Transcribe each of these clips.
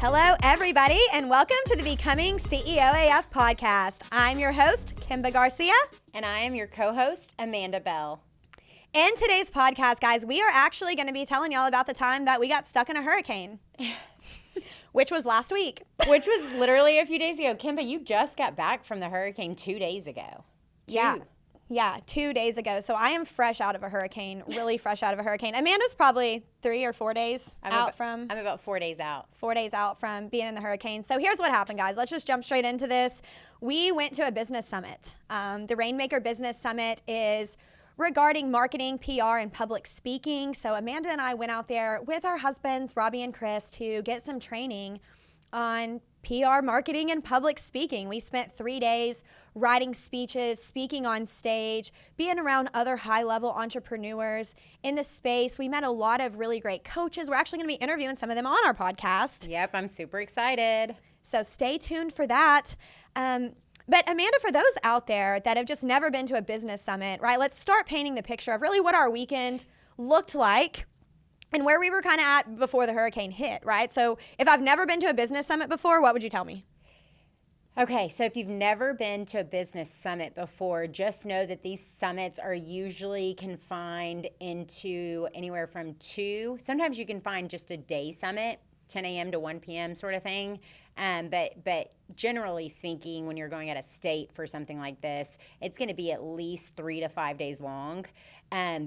Hello, everybody, and welcome to the Becoming CEO AF podcast. I'm your host, Kimba Garcia. And I am your co-host, Amanda Bell. In today's podcast, guys, we are actually going to be telling y'all about the time that we got stuck in a hurricane, which was last week. Which was literally a few days ago. Kimba, you just got back from the hurricane 2 days ago. Yeah, 2 days ago. So I am fresh out of a hurricane, really fresh out of a hurricane. Amanda's probably 3 or 4 days out from. I'm about 4 days out. 4 days out from being in the hurricane. So here's what happened, guys. Let's just jump straight into this. We went to a business summit. The Rainmaker Business Summit is regarding marketing, PR, and public speaking. So Amanda and I went out there with our husbands, Robbie and Chris, to get some training on PR, marketing, and public speaking. We spent 3 days writing speeches, speaking on stage, being around other high-level entrepreneurs in the space. We met a lot of really great coaches. We're actually going to be interviewing some of them on our podcast. Yep, I'm super excited. So stay tuned for that. But Amanda, for those out there that have just never been to a business summit, right, let's start painting the picture of really what our weekend looked like and where we were kind of at before the hurricane hit, right? So if I've never been to a business summit before, what would you tell me? Okay, so if you've never been to a business summit before, just know that these summits are usually confined into anywhere from 2. Sometimes you can find just a day summit, 10 a.m. to 1 p.m. sort of thing. But generally speaking, when you're going out of state for something like this, it's going to be at least 3 to 5 days long.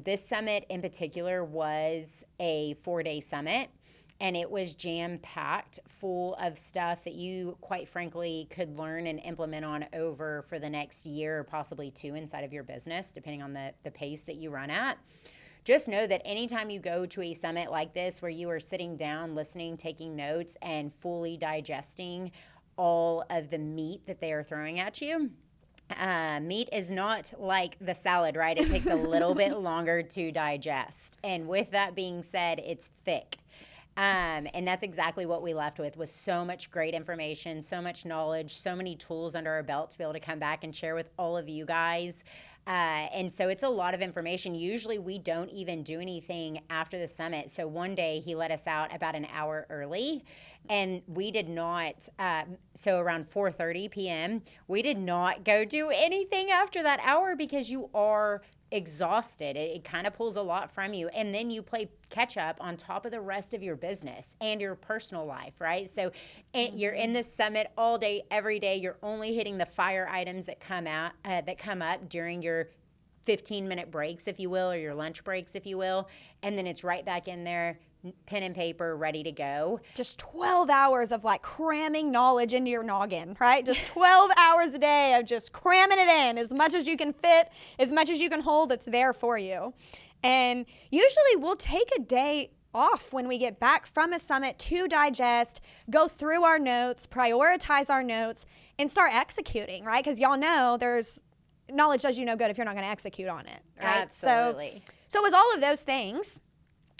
This summit in particular was a 4-day summit, and it was jam-packed full of stuff that you, quite frankly, could learn and implement on over for the next year or possibly 2 inside of your business, depending on the pace that you run at. Just know that anytime you go to a summit like this where you are sitting down, listening, taking notes, and fully digesting all of the meat that they are throwing at you, meat is not like the salad, right? It takes a little bit longer to digest. And with that being said, it's thick. And that's exactly what we left with, was so much great information, so much knowledge, so many tools under our belt to be able to come back and share with all of you guys. And so it's a lot of information. Usually we don't even do anything after the summit. So one day he let us out about an hour early, and we did not, so around 4:30 p.m., we did not go do anything after that hour because you are exhausted. It kind of pulls a lot from you. And then you play catch up on top of the rest of your business and your personal life, right? So you're in this summit all day, every day. You're only hitting the fire items that come up during your 15-minute breaks, if you will, or your lunch breaks, if you will. And then it's right back in there, pen and paper, ready to go. Just 12 hours of like cramming knowledge into your noggin, right? Just 12 hours a day of just cramming it in as much as you can fit, as much as you can hold, it's there for you. And usually we'll take a day off when we get back from a summit to digest, go through our notes, prioritize our notes, and start executing, right? Because y'all know knowledge does you no good if you're not going to execute on it, right? Absolutely. So it was all of those things.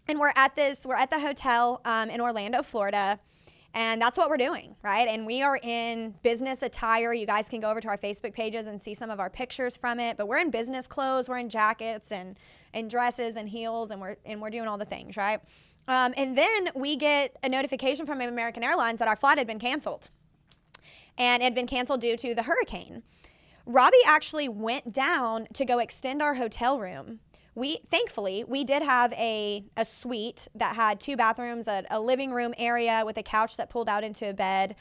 And we're at the hotel in Orlando, Florida, and that's what we're doing, right? And we are in business attire. You guys can go over to our Facebook pages and see some of our pictures from it, but we're in business clothes. We're in jackets and dresses and heels, and we're doing all the things, right? And then we get a notification from American Airlines that our flight had been canceled, and it had been canceled due to the hurricane. Robbie actually went down to go extend our hotel room. Thankfully, we did have a suite that had 2 bathrooms, a living room area with a couch that pulled out into a bed.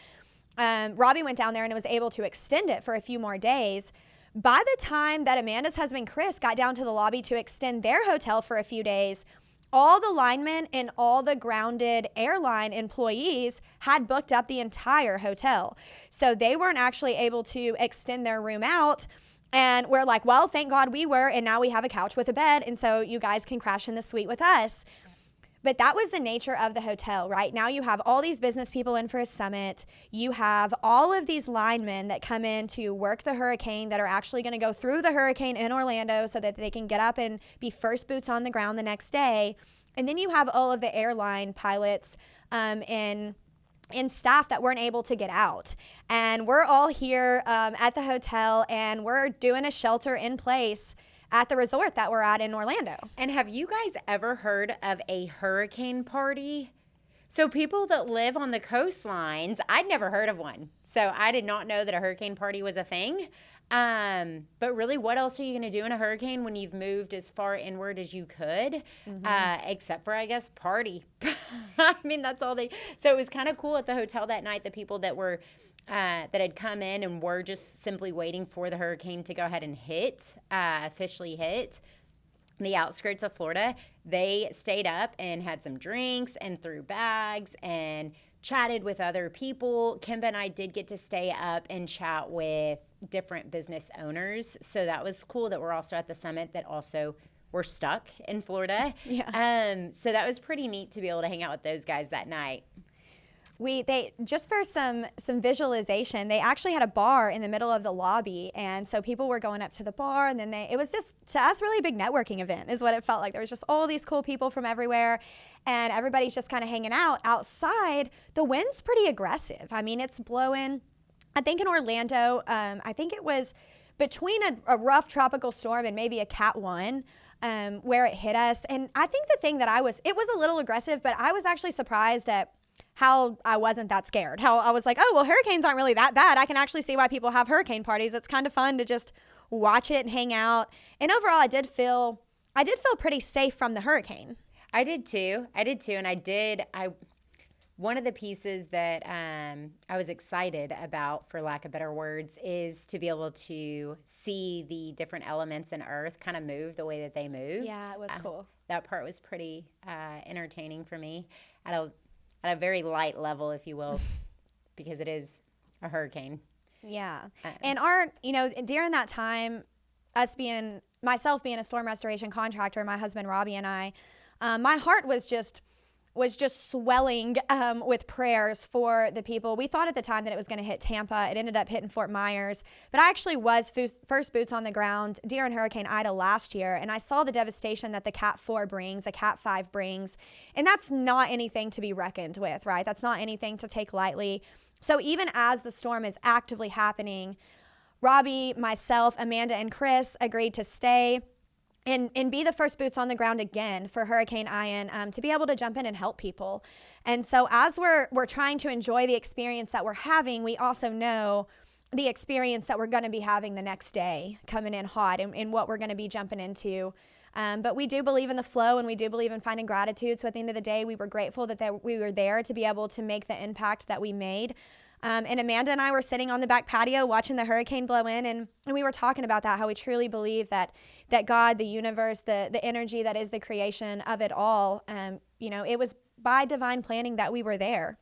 Robbie went down there and was able to extend it for a few more days. By the time that Amanda's husband, Chris, got down to the lobby to extend their hotel for a few days, all the linemen and all the grounded airline employees had booked up the entire hotel. So they weren't actually able to extend their room out. And we're like, well, thank God we were, and now we have a couch with a bed, and so you guys can crash in the suite with us. But that was the nature of the hotel, right? Now you have all these business people in for a summit. You have all of these linemen that come in to work the hurricane that are actually going to go through the hurricane in Orlando so that they can get up and be first boots on the ground the next day. And then you have all of the airline pilots and staff that weren't able to get out. And we're all here at the hotel, and we're doing a shelter in place at the resort that we're at in Orlando. And have you guys ever heard of a hurricane party? So people that live on the coastlines, I'd never heard of one. So I did not know that a hurricane party was a thing. But really, what else are you going to do in a hurricane when you've moved as far inward as you could? Except for, I guess, party. I mean, that's all they. So it was kind of cool at the hotel that night. The people that were that had come in and were just simply waiting for the hurricane to go ahead and officially hit the outskirts of Florida, they stayed up and had some drinks and threw bags and chatted with other people. Kimba and I did get to stay up and chat with different business owners. So that was cool that we're also at the summit that also were stuck in Florida. Yeah. So that was pretty neat to be able to hang out with those guys that night. They just for some visualization, they actually had a bar in the middle of the lobby, and so people were going up to the bar, and then it was just, to us, really a big networking event is what it felt like. There was just all these cool people from everywhere, and everybody's just kind of hanging out. Outside, the wind's pretty aggressive. I mean, it's blowing. I think in Orlando, I think it was between a rough tropical storm and maybe a Cat 1. Where it hit us. And I think the thing that it was a little aggressive, but I was actually surprised at how I wasn't that scared. How I was like, oh, well, hurricanes aren't really that bad. I can actually see why people have hurricane parties. It's kind of fun to just watch it and hang out. And overall, I did feel pretty safe from the hurricane. I did too. And one of the pieces that I was excited about, for lack of better words, is to be able to see the different elements in Earth kind of move the way that they moved. Yeah, it was cool. That part was pretty entertaining for me at a very light level, if you will, because it is a hurricane. Yeah. And during that time, myself being a storm restoration contractor, my husband Robbie and I, my heart was just swelling with prayers for the people. We thought at the time that it was going to hit Tampa. It ended up hitting Fort Myers. But I actually was first boots on the ground during Hurricane Ida last year, and I saw the devastation that the Cat 4 brings, a Cat 5 brings. And that's not anything to be reckoned with, right? That's not anything to take lightly. So even as the storm is actively happening, Robbie, myself, Amanda, and Chris agreed to stay and be the first boots on the ground again for Hurricane Ian, to be able to jump in and help people. And so as we're trying to enjoy the experience that we're having, we also know the experience that we're going to be having the next day coming in hot and what we're going to be jumping into. But we do believe in the flow, and we do believe in finding gratitude. So at the end of the day, we were grateful that we were there to be able to make the impact that we made. And Amanda and I were sitting on the back patio watching the hurricane blow in, and we were talking about that, how we truly believe that God, the universe, the energy that is the creation of it all, it was by divine planning that we were there.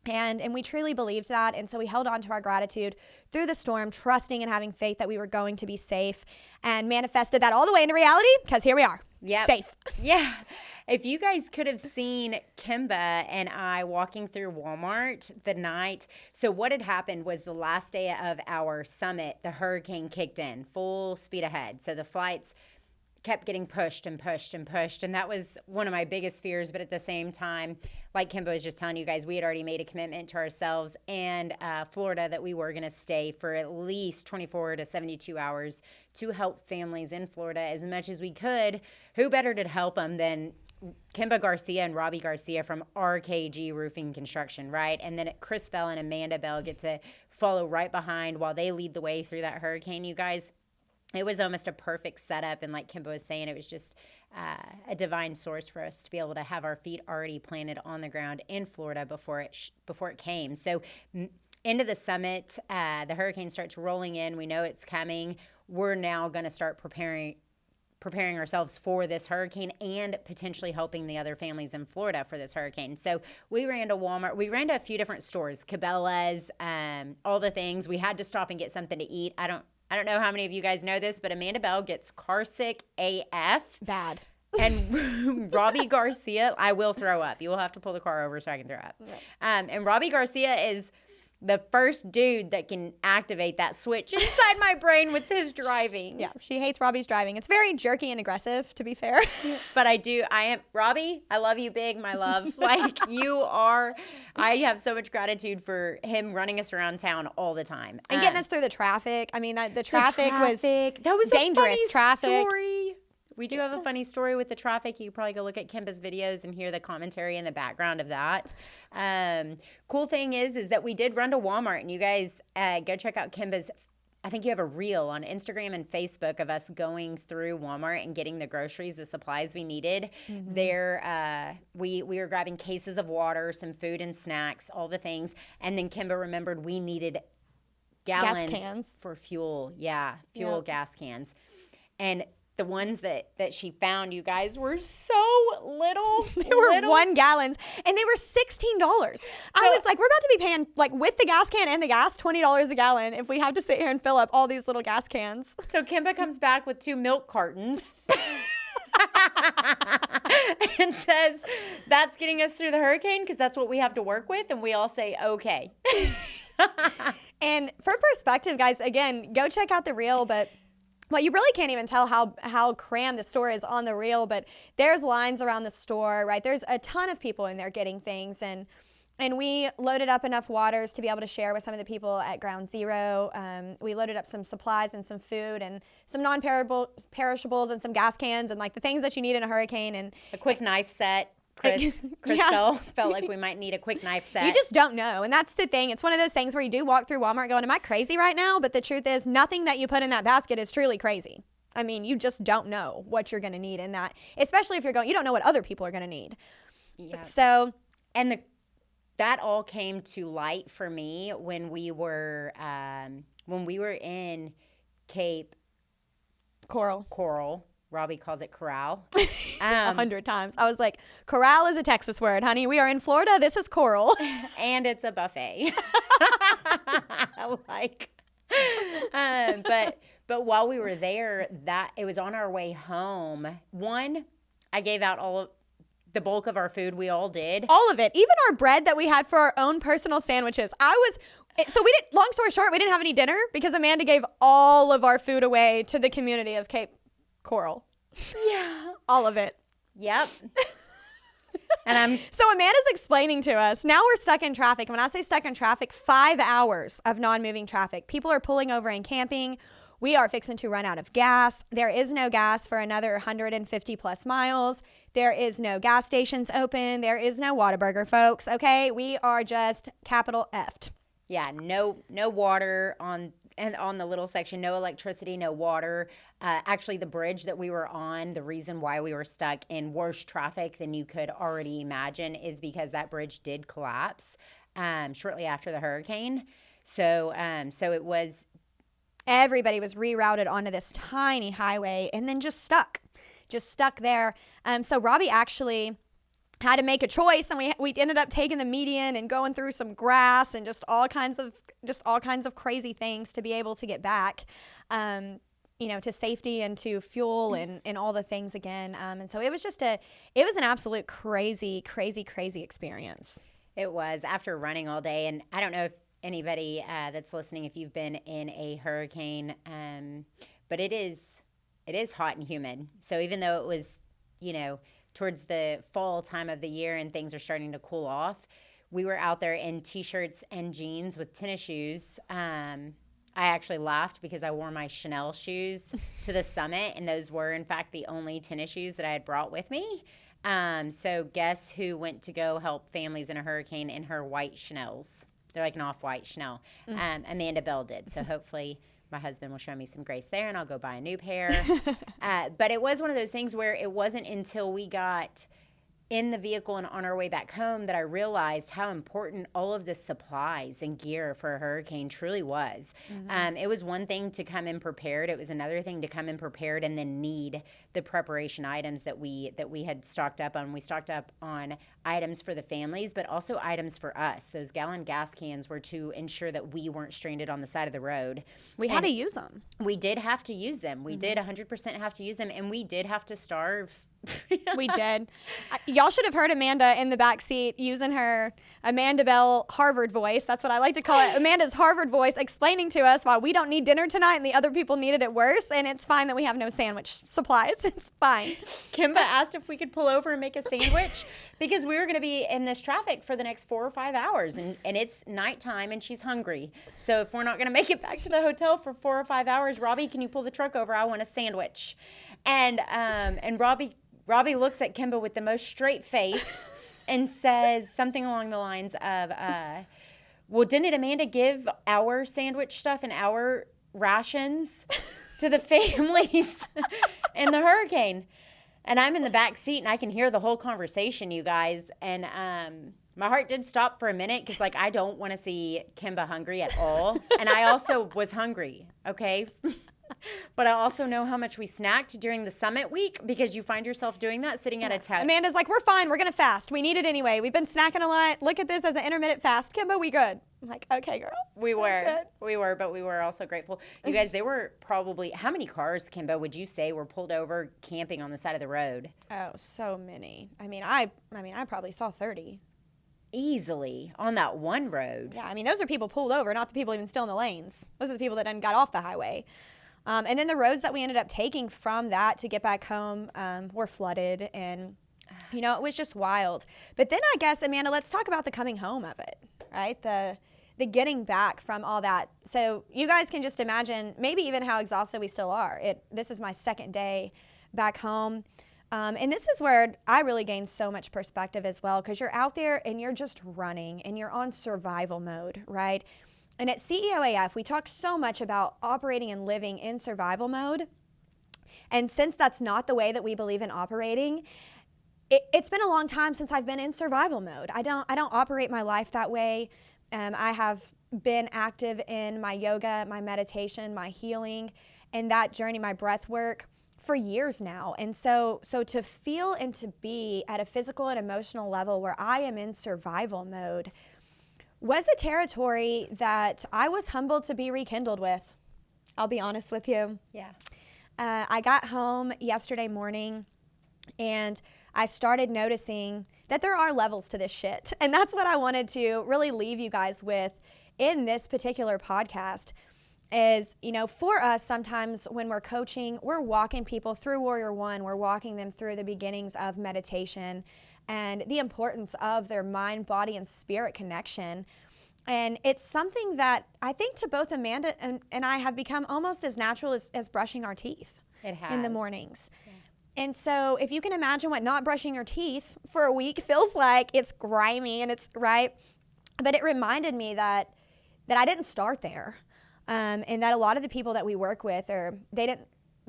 And we truly believed that, and so we held on to our gratitude through the storm, trusting and having faith that we were going to be safe, and manifested that all the way into reality, because here we are. Yep. Safe. Yeah. If you guys could have seen Kimba and I walking through Walmart the night. So what had happened was the last day of our summit, the hurricane kicked in full speed ahead. So the flights kept getting pushed and pushed and pushed. And that was one of my biggest fears. But at the same time, like Kimba was just telling you guys, we had already made a commitment to ourselves and Florida that we were going to stay for at least 24 to 72 hours to help families in Florida as much as we could. Who better to help them than Kimba Garcia and Robbie Garcia from RKG Roofing Construction, right? And then Chris Bell and Amanda Bell get to follow right behind while they lead the way through that hurricane, you guys. It was almost a perfect setup, and like Kimba was saying, it was just a divine source for us to be able to have our feet already planted on the ground in Florida before it came. So into the summit, the hurricane starts rolling in. We know it's coming. We're now going to start preparing ourselves for this hurricane and potentially helping the other families in Florida for this hurricane. So we ran to Walmart. We ran to a few different stores, Cabela's, all the things. We had to stop and get something to eat. I don't know how many of you guys know this, but Amanda Bell gets car sick AF. Bad. And Robbie Garcia, I will throw up. You will have to pull the car over so I can throw up. Right. And Robbie Garcia is the first dude that can activate that switch inside my brain with his driving. Yeah, she hates Robbie's driving. It's very jerky and aggressive, to be fair. But Robbie, I love you big, my love. Like, I have so much gratitude for him running us around town all the time. And getting us through the traffic. I mean, the traffic was that was dangerous a funny traffic. Story. We do have a funny story with the traffic. You can probably go look at Kimba's videos and hear the commentary in the background of that. Cool thing is that we did run to Walmart, and you guys go check out Kimba's. I think you have a reel on Instagram and Facebook of us going through Walmart and getting the groceries, the supplies we needed. There, we were grabbing cases of water, some food and snacks, all the things. And then Kimba remembered we needed gallons Gas cans. for fuel. Yeah, fuel gas cans. And the ones that she found, you guys, were so little. They were 1 gallons, and they were $16. I was like, we're about to be paying, like, with the gas can and the gas, $20 a gallon if we have to sit here and fill up all these little gas cans. So Kimba comes back with 2 milk cartons and says, that's getting us through the hurricane because that's what we have to work with. And we all say, okay. And for perspective, guys, again, go check out the reel, but well, you really can't even tell how crammed the store is on the reel, but there's lines around the store, right? There's a ton of people in there getting things, and we loaded up enough waters to be able to share with some of the people at Ground Zero. We loaded up some supplies and some food and some non-perishables and some gas cans and like the things that you need in a hurricane. And a quick knife set. Chris felt like we might need a quick knife set. You just don't know. And that's the thing. It's one of those things where you do walk through Walmart going, am I crazy right now? But the truth is nothing that you put in that basket is truly crazy. I mean, you just don't know what you're going to need in that, especially if you don't know what other people are going to need. Yeah. So, and that all came to light for me when we were in Cape Coral. Robbie calls it corral. 100 times. I was like, corral is a Texas word, honey. We are in Florida. This is coral. And it's a buffet. But while we were there, it was on our way home. I gave out the bulk of our food. We all did. All of it. Even our bread that we had for our own personal sandwiches. Long story short, we didn't have any dinner because Amanda gave all of our food away to the community of Cape Coral. Yeah. All of it. Yep. So Amanda's explaining to us, now we're stuck in traffic. When I say stuck in traffic, 5 hours of non-moving traffic. People are pulling over and camping. We are fixing to run out of gas. There is no gas for another 150 plus miles. There is no gas stations open. There is no Whataburger, folks. Okay. We are just capital F'd. Yeah. No water on the little section, no electricity, no water. Actually, the bridge that we were on, the reason why we were stuck in worse traffic than you could already imagine is because that bridge did collapse shortly after the hurricane. So it was. Everybody was rerouted onto this tiny highway and then just stuck there. So Robbie actually had to make a choice, and we ended up taking the median and going through some grass and just all kinds of crazy things to be able to get back, to safety and to fuel and all the things again. And so it was an absolute crazy, crazy, crazy experience. It was after running all day, and I don't know if anybody that's listening, if you've been in a hurricane, but it is hot and humid. So even though it was, towards the fall time of the year and things are starting to cool off, we were out there in T-shirts and jeans with tennis shoes. I actually laughed because I wore my Chanel shoes to the summit, and those were, in fact, the only tennis shoes that I had brought with me. So guess who went to go help families in a hurricane in her white Chanels? They're like an off-white Chanel. Amanda Bell did. So hopefully my husband will show me some grace there, and I'll go buy a new pair. But it was one of those things where it wasn't until we got in the vehicle and on our way back home that I realized how important all of the supplies and gear for a hurricane truly was. It was one thing to come in prepared. It was another thing to come in prepared and then need the preparation items that we had stocked up on. We stocked up on items for the families, but also items for us. Those gallon gas cans were to ensure that we weren't stranded on the side of the road. We had to use them. We did have to use them. We did 100% have to use them, and we did have to starve We did. Y'all should have heard Amanda in the back seat using her Amanda Bell Harvard voice. That's what I like to call it. Amanda's Harvard voice, explaining to us why we don't need dinner tonight and the other people needed it worse. And it's fine that we have no sandwich supplies. It's fine. Kimba asked if we could pull over and make a sandwich because we were going to be in this traffic for the next 4 or 5 hours. And it's nighttime and she's hungry. So if we're not going to make it back to the hotel for 4 or 5 hours, Robbie, can you pull the truck over? I want a sandwich. And Robbie looks at Kimba with the most straight face and says something along the lines of, well, didn't Amanda give our sandwich stuff and our rations to the families in the hurricane? And I'm in the back seat and I can hear the whole conversation, you guys. And my heart did stop for a minute because, like, I don't want to see Kimba hungry at all. And I also was hungry, okay? But I also know how much we snacked during the summit week because you find yourself doing that sitting at a table. Amanda's like, we're fine. We're going to fast. We need it anyway. We've been snacking a lot. Look at this as an intermittent fast. Kimba, we good. I'm like, okay, girl. We were, but we were also grateful. You guys, they were probably, how many cars, Kimba, would you say were pulled over camping on the side of the road? Oh, so many. I probably saw 30. Easily on that one road. Yeah, I mean, those are people pulled over, not the people even still in the lanes. Those are the people that then got off the highway. And then the roads that we ended up taking from that to get back home were flooded, and, you know, it was just wild. But then I guess, Amanda, let's talk about the coming home of it, right? The getting back from all that. So you guys can just imagine maybe even how exhausted we still are. This is my second day back home. And this is where I really gained so much perspective as well, because you're out there and you're just running and you're on survival mode, right? And at CEOAF, we talk so much about operating and living in survival mode. And since that's not the way that we believe in operating, it's been a long time since I've been in survival mode. I don't operate my life that way. I have been active in my yoga, my meditation, my healing, and that journey, my breath work for years now. And so to feel and to be at a physical and emotional level where I am in survival mode was a territory that I was humbled to be rekindled with. I'll be honest with you. Yeah. I got home yesterday morning and I started noticing that there are levels to this shit. And that's what I wanted to really leave you guys with in this particular podcast is, you know, for us, sometimes when we're coaching, we're walking people through Warrior One. We're walking them through the beginnings of meditation and the importance of their mind, body, and spirit connection. And it's something that I think to both Amanda and I have become almost as natural as brushing our teeth in the mornings. Yeah. And so if you can imagine what not brushing your teeth for a week feels like, it's grimy and it's right. But it reminded me that I didn't start there. And that a lot of the people that we work with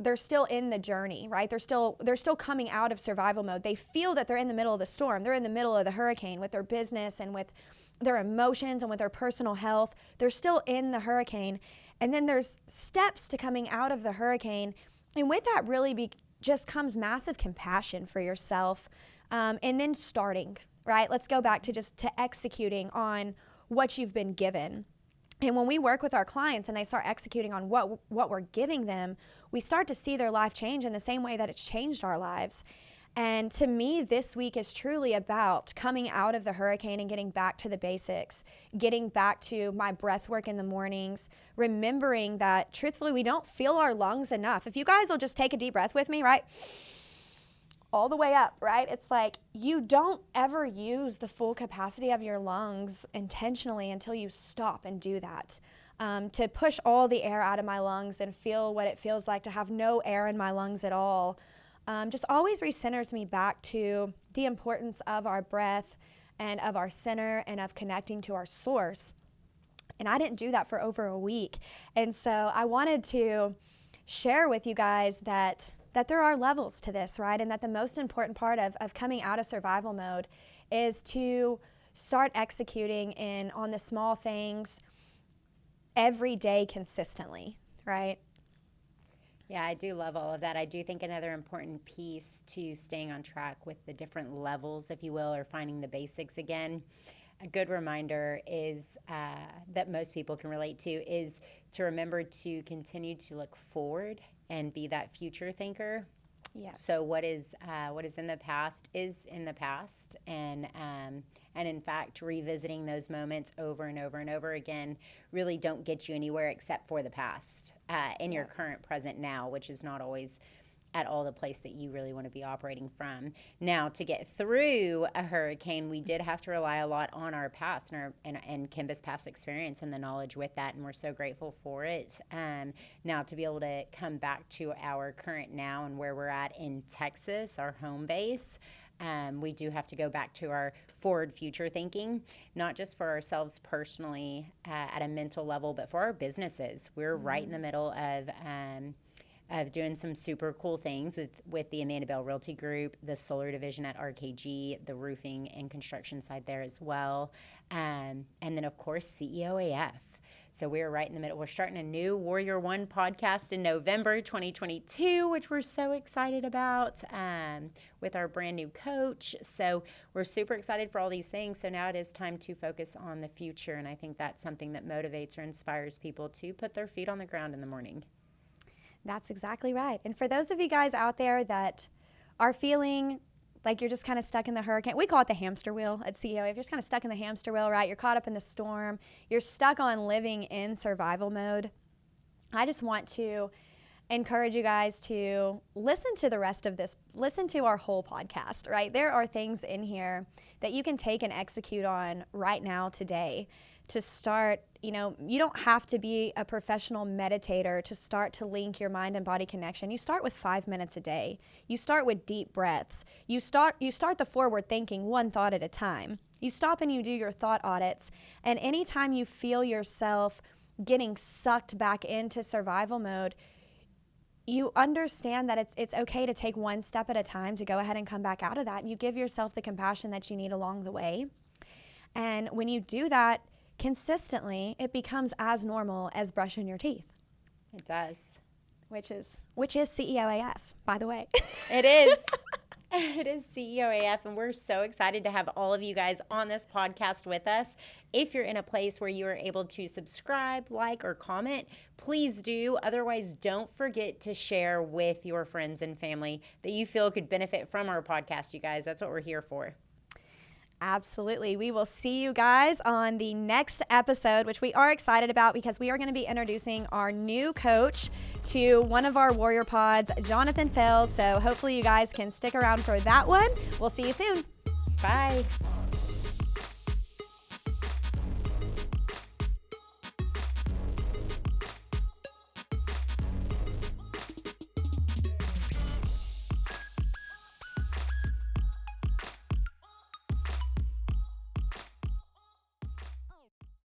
they're still in the journey, right? They're still coming out of survival mode. They feel that they're in the middle of the storm. They're in the middle of the hurricane with their business and with their emotions and with their personal health. They're still in the hurricane. And then there's steps to coming out of the hurricane. And with that really just comes massive compassion for yourself. And then starting, right? Let's go back to executing on what you've been given. And when we work with our clients and they start executing on what we're giving them, we start to see their life change in the same way that it's changed our lives. And to me, this week is truly about coming out of the hurricane and getting back to the basics, getting back to my breath work in the mornings, remembering that truthfully, we don't feel our lungs enough. If you guys will just take a deep breath with me, right? All the way up, right? It's like you don't ever use the full capacity of your lungs intentionally until you stop and do that. To push all the air out of my lungs and feel what it feels like to have no air in my lungs at all just always recenters me back to the importance of our breath and of our center and of connecting to our source. And I didn't do that for over a week. And so I wanted to share with you guys that there are levels to this, right? And that the most important part of coming out of survival mode is to start executing on the small things every day consistently, right? Yeah, I do love all of that. I do think another important piece to staying on track with the different levels, if you will, or finding the basics again, a good reminder is that most people can relate to is to remember to continue to look forward and be that future thinker. Yes. So what is in the past is in the past, and in fact, revisiting those moments over and over and over again really don't get you anywhere except for the past in your current present now, which is not always at all the place that you really want to be operating from. Now, to get through a hurricane, we did have to rely a lot on our past and Kimba's past experience and the knowledge with that, and we're so grateful for it. Now, to be able to come back to our current now and where we're at in Texas, our home base, we do have to go back to our forward future thinking, not just for ourselves personally at a mental level, but for our businesses. We're right in the middle of doing some super cool things with the Amanda Bell Realty Group, the solar division at RKG, the roofing and construction side there as well, and then, of course, CEO AF. So we're right in the middle. We're starting a new Warrior One podcast in November 2022, which we're so excited about, with our brand new coach. So we're super excited for all these things. So now it is time to focus on the future, and I think that's something that motivates or inspires people to put their feet on the ground in the morning. That's exactly right. And for those of you guys out there that are feeling like you're just kind of stuck in the hurricane, we call it the hamster wheel at CEO. If you're just kind of stuck in the hamster wheel, right? You're caught up in the storm. You're stuck on living in survival mode. I just want to encourage you guys to listen to the rest of this. Listen to our whole podcast, right? There are things in here that you can take and execute on right now today to start. You don't have to be a professional meditator to start to link your mind and body connection. You start with 5 minutes a day. You start with deep breaths. You start the forward thinking one thought at a time. You stop and you do your thought audits. And anytime you feel yourself getting sucked back into survival mode, you understand that it's okay to take one step at a time to go ahead and come back out of that. And you give yourself the compassion that you need along the way. And when you do that consistently, it becomes as normal as brushing your teeth. It does. Which is CEO AF, by the way. It is. It is CEO AF, and we're so excited to have all of you guys on this podcast with us. If you're in a place where you are able to subscribe, like, or comment, please do. Otherwise, don't forget to share with your friends and family that you feel could benefit from our podcast, you guys. That's what we're here for. Absolutely. We will see you guys on the next episode, which we are excited about because we are going to be introducing our new coach to one of our Warrior Pods, Jonathan Fells. So hopefully you guys can stick around for that one. We'll see you soon. Bye.